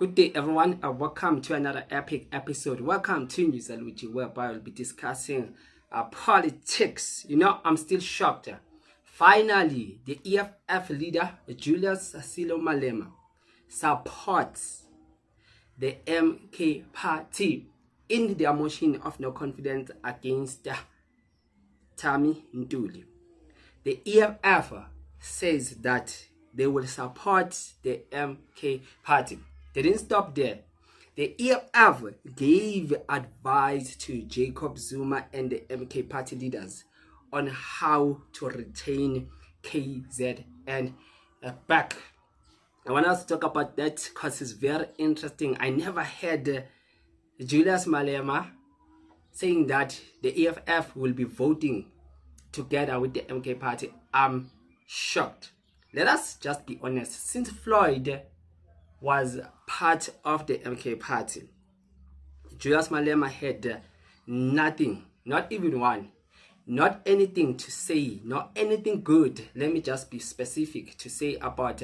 Good day, everyone, and welcome to another epic episode. Welcome to Ntuli, whereby I'll be discussing politics. I'm still shocked. Finally, the EFF leader, Julius Malema, supports the MK party in their motion of no confidence against Ntuli. The EFF says that they will support the MK party. They didn't stop there. The EFF gave advice to Jacob Zuma and the MK party leaders on how to retain KZN back. I want us to talk about that because it's very interesting. I never heard Julius Malema saying that the EFF will be voting together with the MK party. I'm shocked. Let us just be honest. Since Floyd was part of the MK party, Julius Malema had nothing, not even one, not anything to say, not anything good, let me just be specific, to say about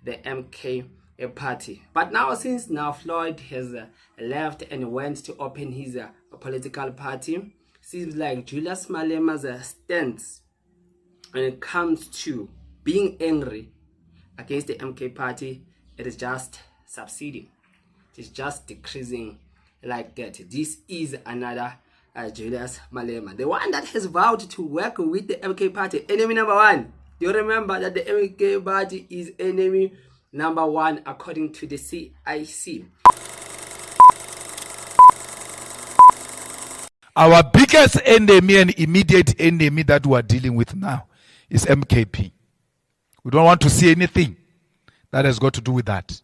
the MK party. But now, since Floyd has left and went to open his political party, seems like Julius Malema's stance when it comes to being angry against the MK party, it is just subsiding. It's just decreasing like that. This is another Julius Malema, the one that has vowed to work with the MK party. Enemy number one. Do you remember that the MK party is enemy number one according to the CIC? Our biggest enemy and immediate enemy that we are dealing with now is MKP. We don't want to see anything that has got to do with that.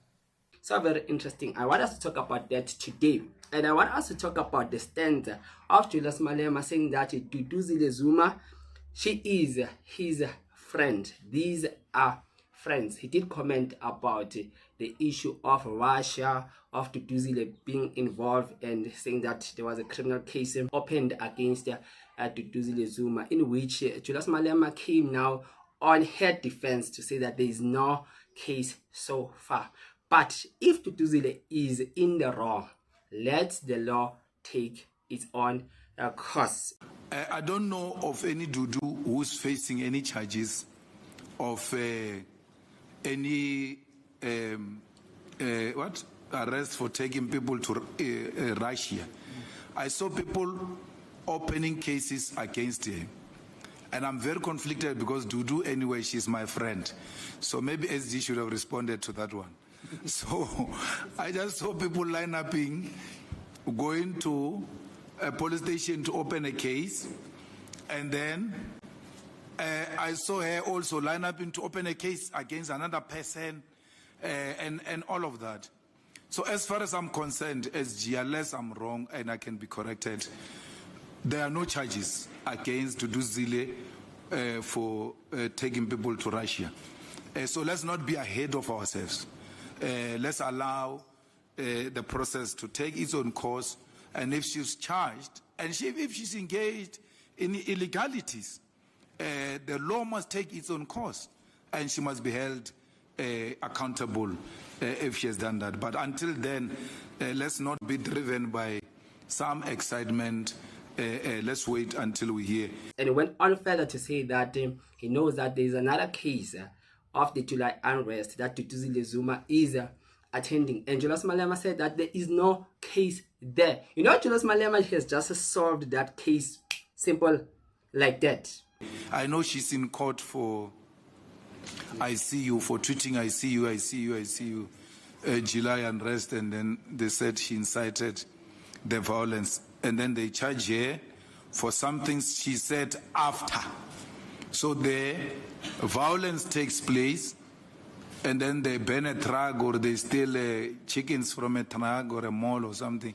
So very interesting. I want us to talk about that today. And I want us to talk about the stand of Julius Malema saying that Duduzile Zuma, she is his friend. These are friends. He did comment about the issue of Russia, of Duduzile being involved, and saying that there was a criminal case opened against Duduzile Zuma, in which Julius Malema came now on her defense to say that there is no case so far. But if Duduzile is in the wrong, let the law take its own course. I don't know of any Dudu who's facing any charges of any arrest for taking people to Russia. I saw people opening cases against him. And I'm very conflicted because Dudu, anyway, she's my friend. So maybe SG should have responded to that one. So I just saw people line up, going to a police station to open a case. And then I saw her also line up to open a case against another person and all of that. So as far as I'm concerned, SG, unless I'm wrong and I can be corrected, there are no charges against Duduzile for taking people to Russia. So let's not be ahead of ourselves. Let's allow the process to take its own course. And if she's charged, and if she's engaged in illegalities, the law must take its own course. And she must be held accountable if she has done that. But until then, let's not be driven by some excitement. Let's wait until we hear. And he went on further to say that he knows that there is another case of the July unrest that Duduzile Zuma is attending. And Julius Malema said that there is no case there. Julius Malema has just solved that case, simple like that. I know she's in court for I see you, for tweeting I see you, July unrest, and then they said she incited the violence. And then they charge her for something she said after. So the violence takes place, and then they burn a truck or they steal chickens from a truck or a mall or something.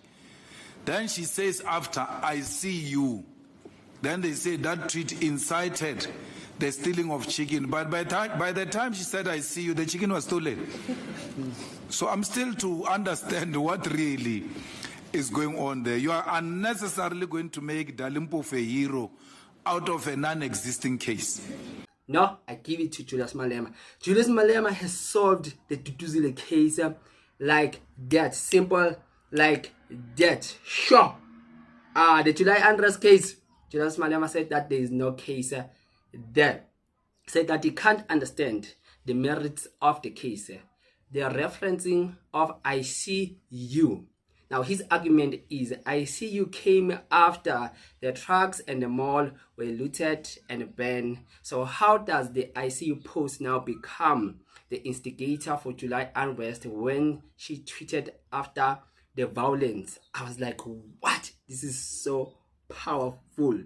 Then she says after, I see you. Then they say that tweet incited the stealing of chicken. But by the time she said, I see you, the chicken was stolen. So I'm still to understand what really is going on there. You are unnecessarily going to make Dalimpo a hero out of a non-existing case. No, I give it to Julius Malema. Julius Malema has solved the Duduzile case like that. Simple like that. Sure. The July unrest case, Julius Malema said that there is no case there. Said that he can't understand the merits of the case. They are referencing of ICU. Now his argument is ICU came after the trucks and the mall were looted and burned. So how does the ICU post now become the instigator for July unrest when she tweeted after the violence? I was like, what? This is so powerful.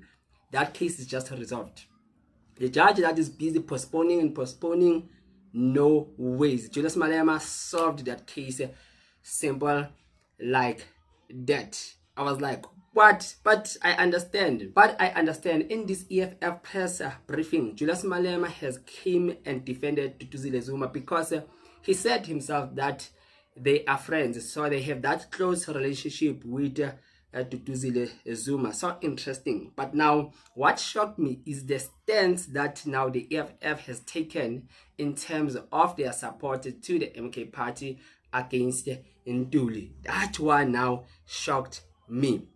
That case is just resolved. The judge that is busy postponing and postponing, no ways. Julius Malema solved that case. Simple like that. I was like, what? But I understand. In this EFF press briefing, Julius Malema has came and defended Duduzile Zuma because he said himself that they are friends, so they have that close relationship with Duduzile Zuma. So interesting. But now what shocked me is the stance that now the EFF has taken in terms of their support to the MK party against Ntuli. That one now shocked me.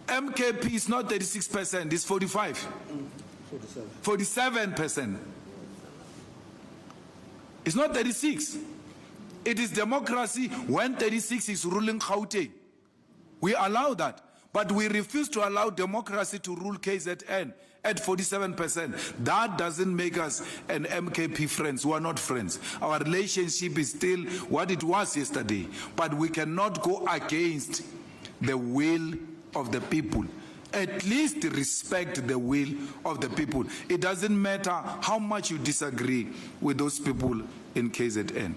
MKP is not 36%, it's 45. 47%. It's not 36. It is democracy when 36 is ruling Gauteng. We allow that, but we refuse to allow democracy to rule KZN at 47%. That doesn't make us an MKP friends. We are not friends. Our relationship is still what it was yesterday, but we cannot go against the will of the people. At least respect the will of the people. It doesn't matter how much you disagree with those people in KZN.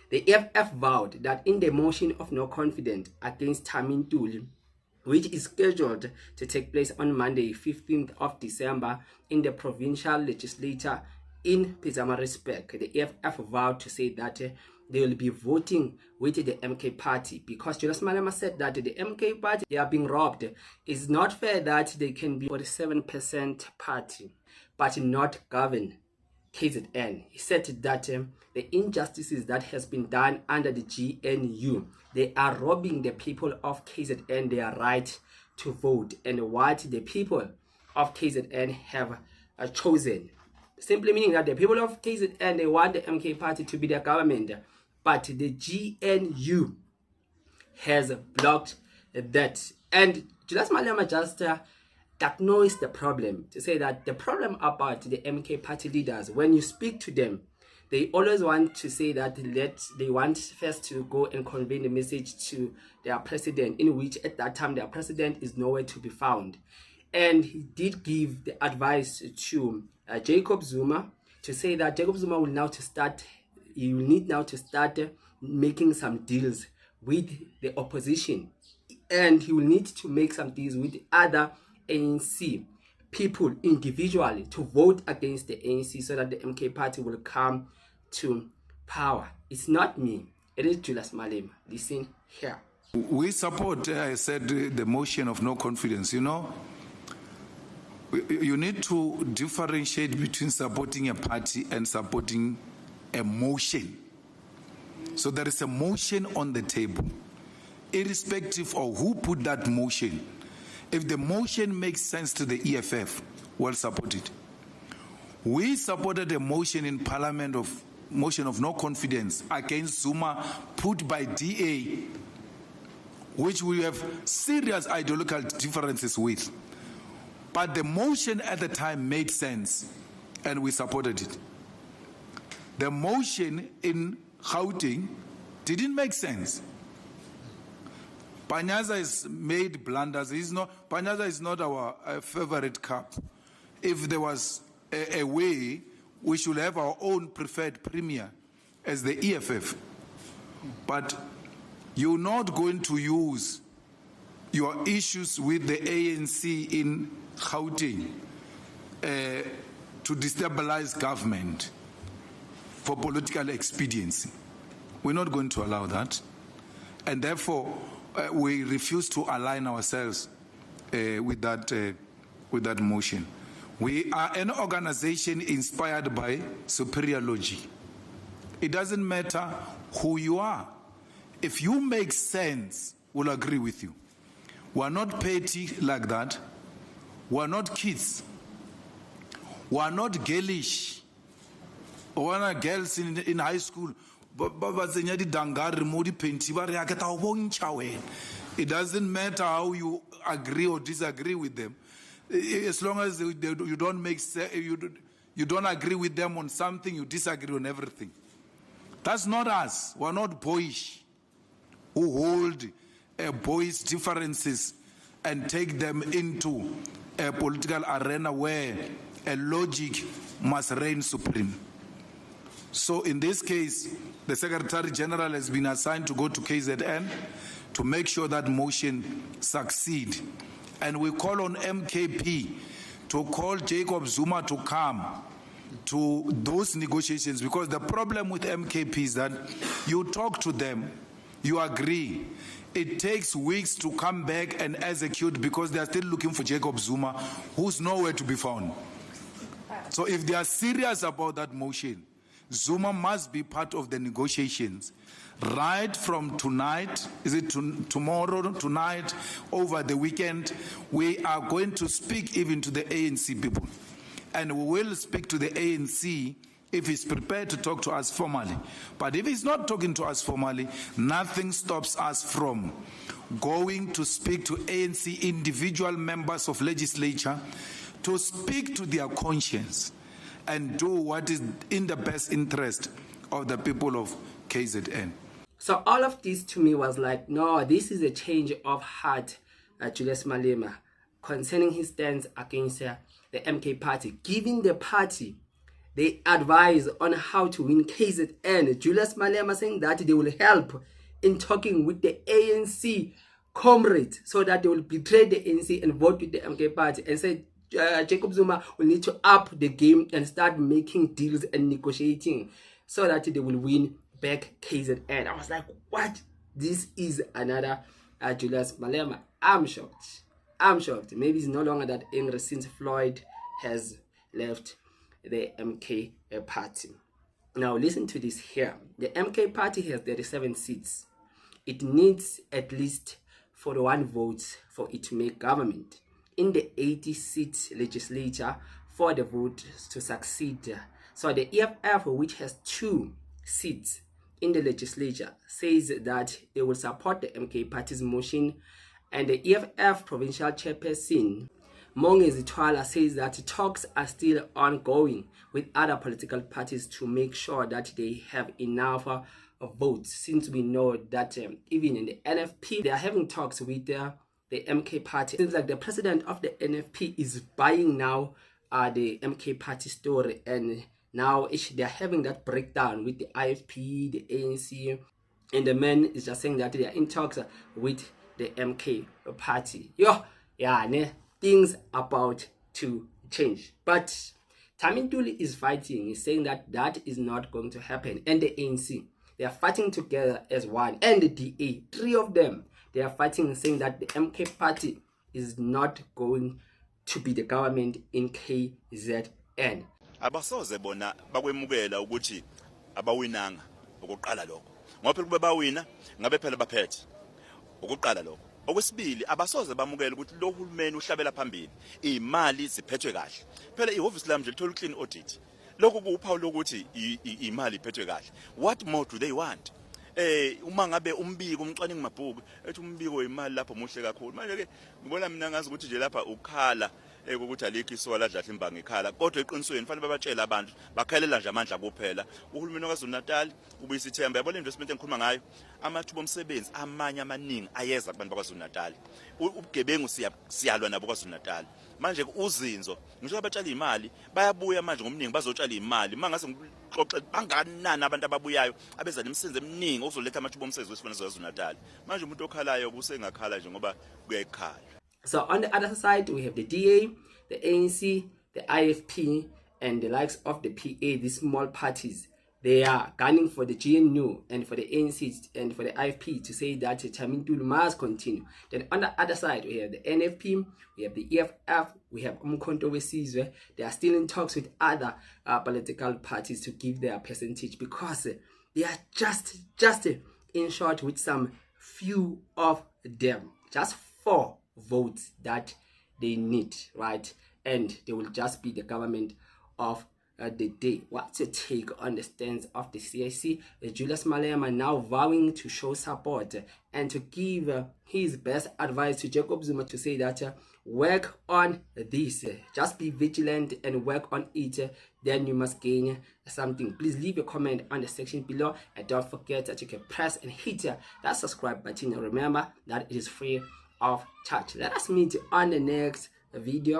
The EFF vowed that in the motion of no confidence against Ntuli, which is scheduled to take place on Monday, 15th of December, in the provincial legislature in Pietermaritzburg, the EFF vowed to say that they will be voting with the MK party because Julius Malema said that the MK party, they are being robbed. It's not fair that they can be 47% party but not govern KZN. He said that the injustices that has been done under the GNU, they are robbing the people of KZN their right to vote and what the people of KZN have chosen. Simply meaning that the people of KZN, they want the MK party to be their government, but the GNU has blocked that. And Julius Malema just acknowledged the problem to say that the problem about the MK party leaders, when you speak to them, they always want to say that they want first to go and convey the message to their president, in which at that time their president is nowhere to be found. And he did give the advice to Jacob Zuma to say that Jacob Zuma will now to start, he will need now to start making some deals with the opposition, and he will need to make some deals with other ANC people individually to vote against the ANC so that the MK party will come to power. It's not me, it is Julius Malema. Listen here. We support, I said, the motion of no confidence. You know, you need to differentiate between supporting a party and supporting a motion. So there is a motion on the table, irrespective of who put that motion. If the motion makes sense to the EFF, we'll support it. We supported a motion in Parliament of motion of no confidence against Zuma put by DA, which we have serious ideological differences with. But the motion at the time made sense, and we supported it. The motion in Gauteng didn't make sense. Panyaza has made blunders. Panyaza is not our favorite cup. If there was a way, we should have our own preferred premier as the EFF. But you're not going to use your issues with the ANC in Gauteng to destabilize government for political expediency. We're not going to allow that. And therefore, we refuse to align ourselves with that motion. We are an organization inspired by superior logic. It doesn't matter who you are. If you make sense, we'll agree with you. We're not petty like that. We're not kids. We're not girlish. We're not girls in high school. It doesn't matter how you agree or disagree with them. As long as you don't agree with them on something, you disagree on everything. That's not us. We're not boyish, who hold boys' differences and take them into a political arena where a logic must reign supreme. So in this case, the Secretary General has been assigned to go to KZN to make sure that motion succeed. And we call on MKP to call Jacob Zuma to come to those negotiations, because the problem with MKP is that you talk to them, you agree. It takes weeks to come back and execute because they are still looking for Jacob Zuma, who's nowhere to be found. So if they are serious about that motion, Zuma must be part of the negotiations. Right from tonight, is it tomorrow, tonight, over the weekend, we are going to speak even to the ANC people. And we will speak to the ANC if he's prepared to talk to us formally. But if he's not talking to us formally, nothing stops us from going to speak to ANC individual members of legislature to speak to their conscience and do what is in the best interest of the people of KZN. So all of this to me was like, no, this is a change of heart, Julius Malema, concerning his stance against the MK party, giving the party the advice on how to win KZN. Julius Malema saying that they will help in talking with the ANC comrades so that they will betray the ANC and vote with the MK party, and say Jacob Zuma will need to up the game and start making deals and negotiating so that they will win back KZN. I was like, what? This is another Julius Malema. I'm shocked. Maybe it's no longer that angry since Floyd has left the MK party. Now listen to this here. The MK party has 37 seats. It needs at least 41 votes for it to make government in the 80-seat legislature for the vote to succeed. So the EFF, which has 2 seats in the legislature, says that they will support the MK party's motion, and the EFF provincial chairperson Mongezi Twala says that talks are still ongoing with other political parties to make sure that they have enough votes, since we know that even in the NFP they are having talks with the MK party. It seems like the president of the NFP is buying now the MK party story, and now they are having that breakdown with the IFP, the ANC, and the man is just saying that they are in talks with the MK party. Things about to change. But Ntuli is fighting. He's saying that that is not going to happen. And the ANC, they are fighting together as one. And the DA, 3 of them, they are fighting, saying that the MK party is not going to be the government in KZN. Abasoze bona bakwemukela ukuthi abawinanga ukuqala lokho. Ngoba phela kube bawina ngabe phela baphethe ukuqala lokho. Okwesibili, abasoze bamukela ukuthi lo hulumeni uhlabela phambili imali ziphethwe kahle. Phela ihhovisi lami nje lithola clean audit. Lokho kuuphawu lokuthi imali iphethwe kahle. What more do they want? Uma ngabe umbiko umcwaningi mabhuku ethi umbiko imali lapho muhle kakhulu. Manje ke ngibona mina ngazi ukuthi nje lapha ukhala ukuthi alikho isola dlahle imbangi ekhala, kodwa eqinisweni fanele babatshela abantu bakhalela nje amandla kuphela. Uhulumeni waKwaZulu Natal ubuyisa ithemba. Yabona investment engikhuluma ngayo, amathuba omsebenzi amanye amaningi ayeza kubantu bakwaZulu Natal. Ubugebengu siyalwa nabo kwaZulu Natal. Manje uzinzo ngisho abatshala imali bayabuya manje ngomningi bazotshala imali. Mangase ngixoxe banganani abantu ababuyayo abeza nemsebenzi eminingi ozoletha amathuba omsebenzi wesifana kwaZulu Natal. Manje umuntu okhalayo kusengakhala nje ngoba kuyekhala. So on the other side, we have the DA, the ANC, the IFP, and the likes of the PA, these small parties. They are gunning for the GNU and for the ANC and for the IFP to say that Ntuli must continue. Then on the other side, we have the NFP, we have the EFF, we have Umkhonto Wesizwe. They are still in talks with other political parties to give their percentage, because They are just in short with some few of them, just 4 votes that they need, right? And they will just be the government of the day. What's your take on the stance of the CIC? Julius Malema now vowing to show support and to give his best advice to Jacob Zuma to say that work on this, just be vigilant and work on it, then you must gain something. Please leave a comment on the section below, and don't forget that you can press and hit that subscribe button. Remember that it is free of charge. Let us meet on the next video.